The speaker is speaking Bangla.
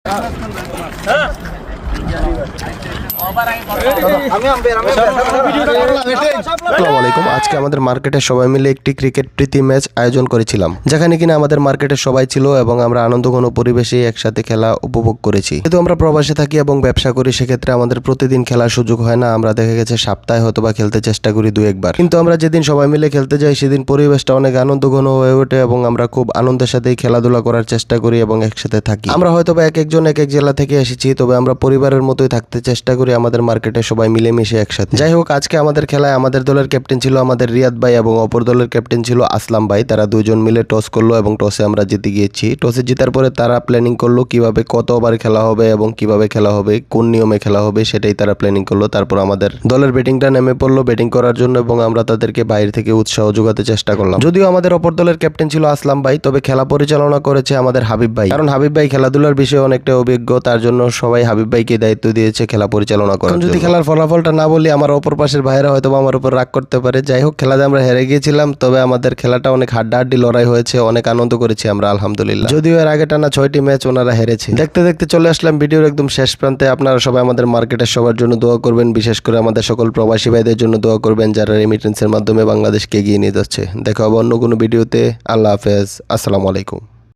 আসসালামু আলাইকুম। আজকে আমাদের মার্কেটে সবাই মিলে একটি ক্রিকেট প্রীতি ম্যাচ আয়োজন করেছিলাম, যেখানে কিনা আমাদের মার্কেটে সবাই ছিল এবং আমরা আনন্দঘন পরিবেশে একসাথে খেলা উপভোগ করেছি। যেহেতু আমরা প্রবাসে থাকি এবং ব্যবসা করি, সেক্ষেত্রে আমাদের প্রতিদিন খেলার সুযোগ হয় না। আমরা দেখা গেছে সপ্তাহে হয়তোবা খেলতে চেষ্টা করি 2-1 বার, কিন্তু আমরা যেদিন সবাই মিলে খেলতে যাই সেদিন পরিবেশটা অনেক আনন্দঘন হয়ে ওঠে এবং আমরা খুব আনন্দের সাথেই খেলাধুলা করার চেষ্টা করি এবং একসাথে থাকি। আমরা হয়তোবা এক একজন এক এক জেলা থেকে এসেছি, তবে আমরা পরিবারের মতোই থাকতে চেষ্টা করি আমাদের মার্কেটে সবাই মিলেমিশে একসাথে। যাই হোক, আজকে আমাদের খেলায় আমাদের দলের ক্যাপ্টেন ছিল আমাদের রিয়াদ ভাই এবং অপর দলের ক্যাপ্টেন ছিল আসলাম ভাই। তারা দুজন মিলে টস করলো এবং টসে আমরা জিতে গিয়েছি। টসে জিতার পরে তারা প্ল্যানিং করলো কিভাবে কত ওভার খেলা হবে এবং কিভাবে খেলা হবে, কোন নিয়মে খেলা হবে, সেটাই তারা প্ল্যানিং করলো। তারপর আমাদের দলের ব্যাটিংটা নেমে পড়লো ব্যাটিং করার জন্য এবং আমরা তাদেরকে বাইরে থেকে উৎসাহ যোগাতে চেষ্টা করলাম। যদিও আমাদের অপর দলের ক্যাপ্টেন ছিল আসলাম ভাই, তবে খেলা পরিচালনা করেছে আমাদের হাবিব ভাই, কারণ হাবিব ভাই খেলাধুলার বিষয়ে অনেকটা অভিজ্ঞ। তার জন্য সবাই হাবিব ভাইকে দায়িত্ব দিয়েছে খেলা পরিচালনা করার। যদি খেলার ফলাফলটা না বলি, আমার অপর পাশের ভাইরা হয়তো আমার উপর রাগ করতে পারে। যাই হোক, খেলাতে আমরা হেরে গিয়েছিলাম, তবে আমাদের খেলাটা অনেক হাড্ডাহাড্ডি লড়াই হয়েছে, অনেক আনন্দ করেছি আমরা আলহামদুলিল্লাহ। যদিও এর আগে টানা 6টি ম্যাচ ওনারা হেরেছে। দেখতে দেখতে চলে আসলাম ভিডিওর একদম শেষ প্রান্তে। আপনারা সবাই আমাদের মার্কেটের সবার জন্য দোয়া করবেন, বিশেষ করে আমাদের সকল প্রবাসী ভাইদের জন্য দোয়া করবেন যারা রেমিটেন্সের মাধ্যমে বাংলাদেশকে এগিয়ে নিয়ে যাচ্ছে। দেখা হবে অন্য কোনো ভিডিওতে। আল্লাহ হাফেজ, আসসালামু আলাইকুম।